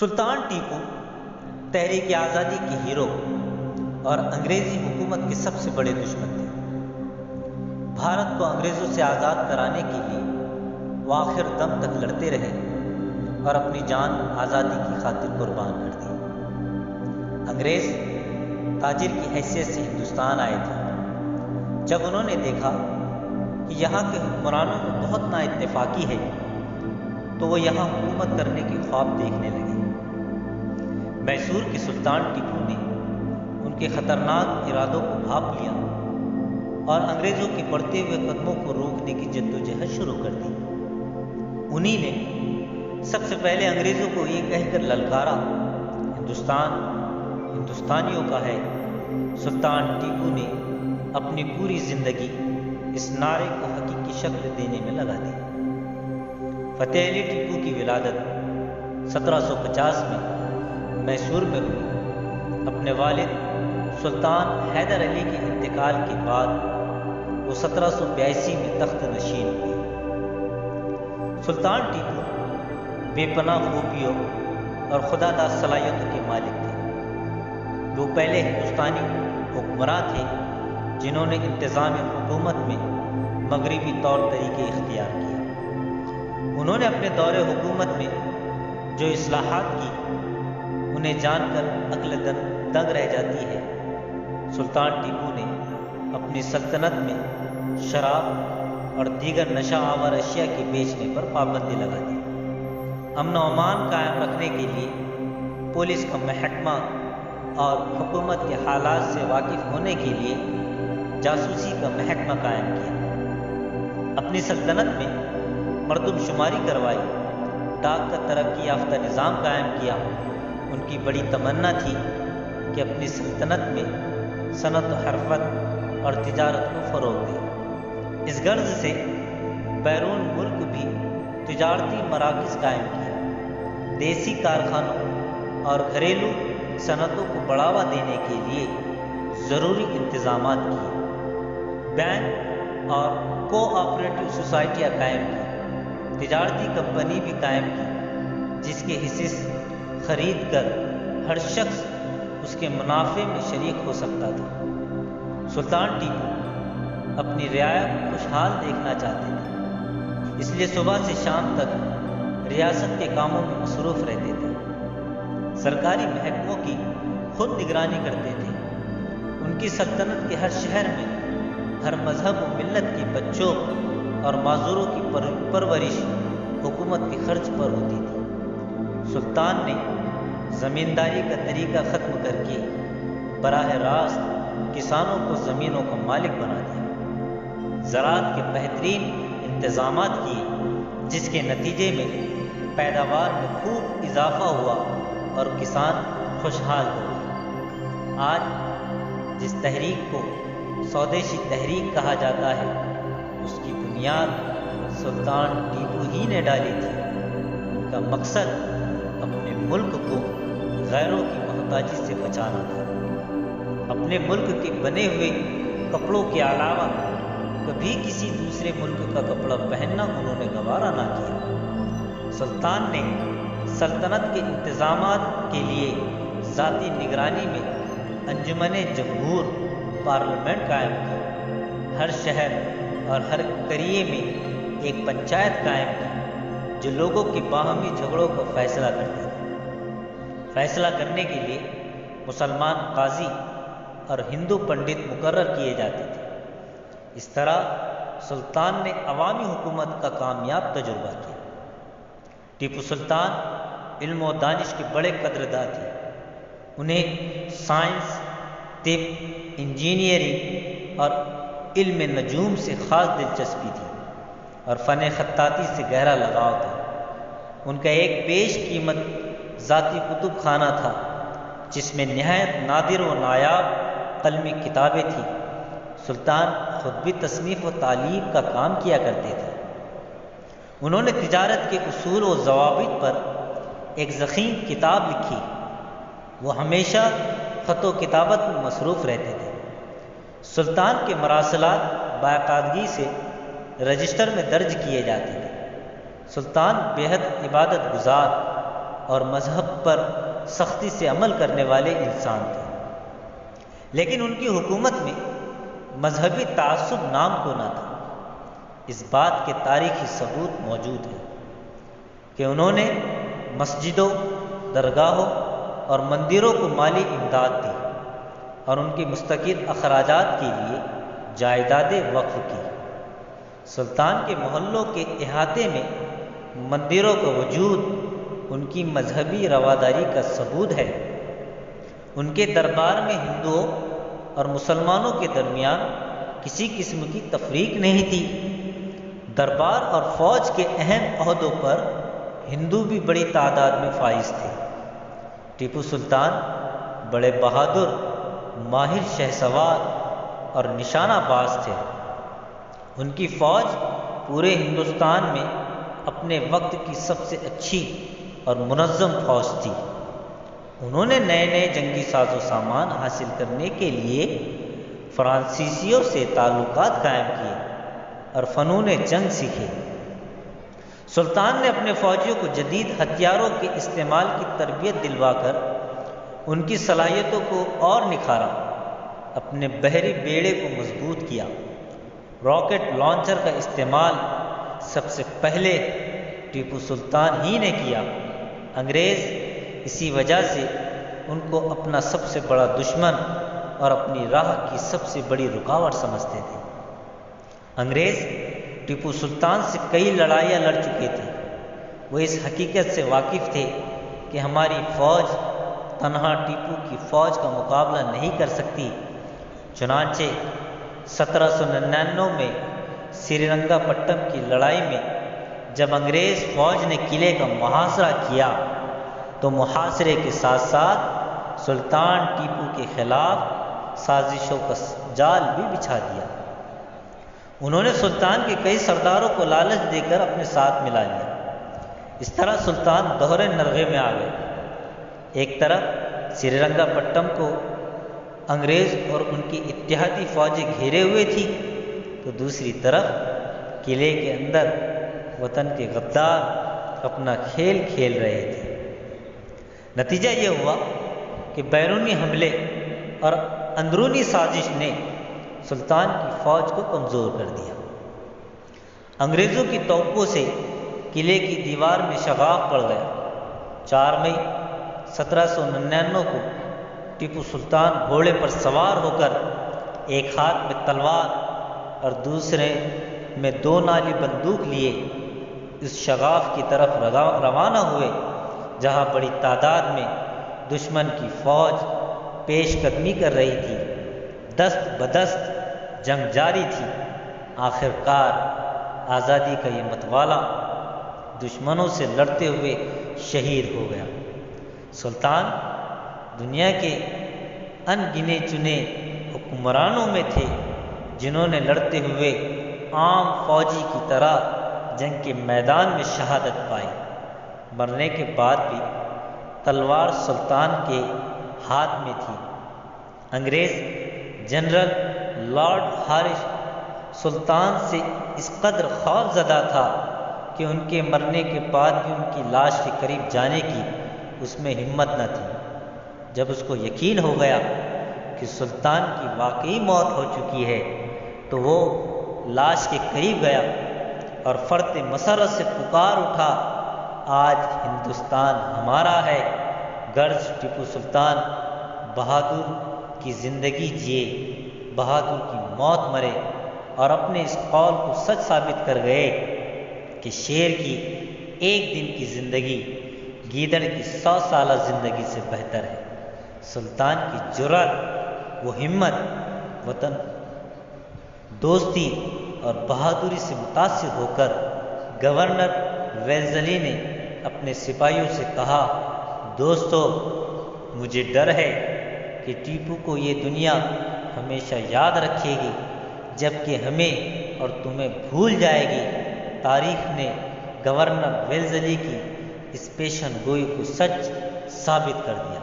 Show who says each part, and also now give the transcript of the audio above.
Speaker 1: سلطان ٹیپو تحریک آزادی کے ہیرو اور انگریزی حکومت کے سب سے بڑے دشمن تھے۔ بھارت کو انگریزوں سے آزاد کرانے کے لیے وہ آخر دم تک لڑتے رہے اور اپنی جان آزادی کی خاطر قربان کر دی۔ انگریز تاجر کی حیثیت سے ہندوستان آئے تھے۔ جب انہوں نے دیکھا کہ یہاں کے حکمرانوں میں بہت نا اتفاقی ہے تو وہ یہاں حکومت کرنے کے خواب دیکھنے لگے۔ میسور کے سلطان ٹیپو نے ان کے خطرناک ارادوں کو بھانپ لیا اور انگریزوں کے بڑھتے ہوئے قدموں کو روکنے کی جدوجہد شروع کر دی۔ انہی نے سب سے پہلے انگریزوں کو یہ کہہ کر للکارا، ہندوستان ہندوستانیوں کا ہے۔ سلطان ٹیپو نے اپنی پوری زندگی اس نعرے کو حقیقی شکل دینے میں لگا دی۔ فتح علی ٹیپو کی ولادت 1750 میں میسور میں ہوئی۔ اپنے والد سلطان حیدر علی کے انتقال کے بعد وہ 1782 میں تخت نشین ہوئے۔ سلطان ٹیپو بے پناہ خوبیوں اور خداداد صلاحیتوں کے مالک تھے۔ وہ پہلے ہندوستانی حکمراں تھے جنہوں نے انتظام حکومت میں مغربی طور طریقے اختیار کیے۔ انہوں نے اپنے دور حکومت میں جو اصلاحات کی انہیں جان کر عقل دنگ رہ جاتی ہے۔ سلطان ٹیپو نے اپنی سلطنت میں شراب اور دیگر نشہ آور اشیاء کے بیچنے پر پابندی لگا دی۔ امن و امان قائم رکھنے کے لیے پولیس کا محکمہ اور حکومت کے حالات سے واقف ہونے کے لیے جاسوسی کا محکمہ قائم کیا۔ اپنی سلطنت میں مردم شماری کروائی، ڈاک کا ترقی یافتہ نظام قائم کیا۔ ان کی بڑی تمنا تھی کہ اپنی سلطنت میں صنعت و حرفت اور تجارت کو فروغ دے۔ اس غرض سے بیرون ملک بھی تجارتی مراکز قائم کیے۔ دیسی کارخانوں اور گھریلو صنعتوں کو بڑھاوا دینے کے لیے ضروری انتظامات کیے۔ بینک اور کوآپریٹو سوسائٹیاں قائم کی۔ تجارتی کمپنی بھی قائم کی جس کے حصے خرید کر ہر شخص اس کے منافع میں شریک ہو سکتا تھا۔ سلطان ٹیپو اپنی رعایا کو خوشحال دیکھنا چاہتے تھے، اس لیے صبح سے شام تک ریاست کے کاموں میں مصروف رہتے تھے۔ سرکاری محکموں کی خود نگرانی کرتے تھے۔ ان کی سلطنت کے ہر شہر میں ہر مذہب و ملت کے بچوں اور معذوروں کی پرورش حکومت کے خرچ پر ہوتی تھی۔ سلطان نے زمینداری کا طریقہ ختم کر کے براہ راست کسانوں کو زمینوں کا مالک بنا دیا۔ زراعت کے بہترین انتظامات کیے جس کے نتیجے میں پیداوار میں خوب اضافہ ہوا اور کسان خوشحال ہو گئے۔ آج جس تحریک کو سودیشی تحریک کہا جاتا ہے اس کی بنیاد سلطان ٹیپو ہی نے ڈالی تھی۔ ان کا مقصد اپنے ملک کو غیروں کی محتاجی سے بچانا تھا۔ اپنے ملک کے بنے ہوئے کپڑوں کے علاوہ کبھی کسی دوسرے ملک کا کپڑا پہننا انہوں نے گوارا نہ کیا۔ سلطان نے سلطنت کے انتظامات کے لیے ذاتی نگرانی میں انجمن جمہور پارلیمنٹ قائم کی۔ ہر شہر اور ہر قریے میں ایک پنچایت قائم کی جو لوگوں کے باہمی جھگڑوں کا فیصلہ کرتی تھی۔ فیصلہ کرنے کے لیے مسلمان قاضی اور ہندو پنڈت مقرر کیے جاتے تھے۔ اس طرح سلطان نے عوامی حکومت کا کامیاب تجربہ کیا۔ ٹیپو سلطان علم و دانش کے بڑے قدرداں تھے۔ انہیں سائنس، طب، انجینئرنگ اور علم نجوم سے خاص دلچسپی تھی اور فن خطاطی سے گہرا لگاؤ تھا۔ ان کا ایک بیش قیمت ذاتی کتب خانہ تھا جس میں نہایت نادر و نایاب قلمی کتابیں تھیں۔ سلطان خود بھی تصنیف و تعلیف کا کام کیا کرتے تھے۔ انہوں نے تجارت کے اصول و ضوابط پر ایک ضخیم کتاب لکھی۔ وہ ہمیشہ خط و کتابت میں مصروف رہتے تھے۔ سلطان کے مراسلات باقاعدگی سے رجسٹر میں درج کیے جاتے تھے۔ سلطان بے حد عبادت گزار اور مذہب پر سختی سے عمل کرنے والے انسان تھے، لیکن ان کی حکومت میں مذہبی تعصب نام کو نہ تھا۔ اس بات کے تاریخی ثبوت موجود ہیں کہ انہوں نے مسجدوں، درگاہوں اور مندروں کو مالی امداد دی اور ان کی مستقل اخراجات کے لیے جائیدادیں وقف کی۔ سلطان کے محلوں کے احاطے میں مندروں کا وجود ان کی مذہبی رواداری کا ثبوت ہے۔ ان کے دربار میں ہندوؤں اور مسلمانوں کے درمیان کسی قسم کی تفریق نہیں تھی۔ دربار اور فوج کے اہم عہدوں پر ہندو بھی بڑی تعداد میں فائز تھے۔ ٹیپو سلطان بڑے بہادر، ماہر شہسوار اور نشانہ باز تھے۔ ان کی فوج پورے ہندوستان میں اپنے وقت کی سب سے اچھی اور منظم فوج تھی۔ انہوں نے نئے نئے جنگی ساز و سامان حاصل کرنے کے لیے فرانسیسیوں سے تعلقات قائم کیے اور فنون جنگ سیکھے۔ سلطان نے اپنے فوجیوں کو جدید ہتھیاروں کے استعمال کی تربیت دلوا کر ان کی صلاحیتوں کو اور نکھارا، اپنے بحری بیڑے کو مضبوط کیا۔ راکٹ لانچر کا استعمال سب سے پہلے ٹیپو سلطان ہی نے کیا۔ انگریز اسی وجہ سے ان کو اپنا سب سے بڑا دشمن اور اپنی راہ کی سب سے بڑی رکاوٹ سمجھتے تھے۔ انگریز ٹیپو سلطان سے کئی لڑائیاں لڑ چکے تھے۔ وہ اس حقیقت سے واقف تھے کہ ہماری فوج تنہا ٹیپو کی فوج کا مقابلہ نہیں کر سکتی۔ چنانچہ 1799 میں سری رنگا پٹم کی لڑائی میں جب انگریز فوج نے قلعے کا محاصرہ کیا تو محاصرے کے ساتھ ساتھ سلطان ٹیپو کے خلاف سازشوں کا جال بھی بچھا دیا۔ انہوں نے سلطان کے کئی سرداروں کو لالچ دے کر اپنے ساتھ ملا لیا۔ اس طرح سلطان دوہرے نرغے میں آ گئے۔ ایک طرف سری رنگا پٹم کو انگریز اور ان کی اتحادی فوجیں گھیرے ہوئے تھی، تو دوسری طرف قلعے کے اندر وطن کے غدار اپنا کھیل کھیل رہے تھے۔ نتیجہ یہ ہوا کہ بیرونی حملے اور اندرونی سازش نے سلطان کی فوج کو کمزور کر دیا۔ انگریزوں کی توپوں سے قلعے کی دیوار میں شگاف پڑ گیا۔ 4 مئی 1799 کو ٹیپو سلطان گھوڑے پر سوار ہو کر ایک ہاتھ میں تلوار اور دوسرے میں 2 نالی بندوق لیے اس شگاف کی طرف روانہ ہوئے جہاں بڑی تعداد میں دشمن کی فوج پیش قدمی کر رہی تھی۔ دست بدست جنگ جاری تھی۔ آخر کار آزادی کا یہ متوالا دشمنوں سے لڑتے ہوئے شہید ہو گیا۔ سلطان دنیا کے ان گنے چنے حکمرانوں میں تھے جنہوں نے لڑتے ہوئے عام فوجی کی طرح جنگ کے میدان میں شہادت پائی۔ مرنے کے بعد بھی تلوار سلطان کے ہاتھ میں تھی۔ انگریز جنرل لارڈ ہارش سلطان سے اس قدر خوف زدہ تھا کہ ان کے مرنے کے بعد بھی ان کی لاش کے قریب جانے کی اس میں ہمت نہ تھی۔ جب اس کو یقین ہو گیا کہ سلطان کی واقعی موت ہو چکی ہے تو وہ لاش کے قریب گیا اور فرط مسرت سے پکار اٹھا، آج ہندوستان ہمارا ہے، غرض ٹیپو سلطان بہادر کی زندگی جیے، بہادر کی موت مرے، اور اپنے اس قول کو سچ ثابت کر گئے کہ شیر کی ایک دن کی زندگی گیدڑ کی 100 سالہ زندگی سے بہتر ہے۔ سلطان کی جرأت، وہ ہمت، وطن دوستی اور بہادری سے متاثر ہو کر گورنر ویلزلی نے اپنے سپاہیوں سے کہا، دوستو، مجھے ڈر ہے کہ ٹیپو کو یہ دنیا ہمیشہ یاد رکھے گی جبکہ ہمیں اور تمہیں بھول جائے گی۔ تاریخ نے گورنر ویلزلی کی اس پیشن گوئی کو سچ ثابت کر دیا۔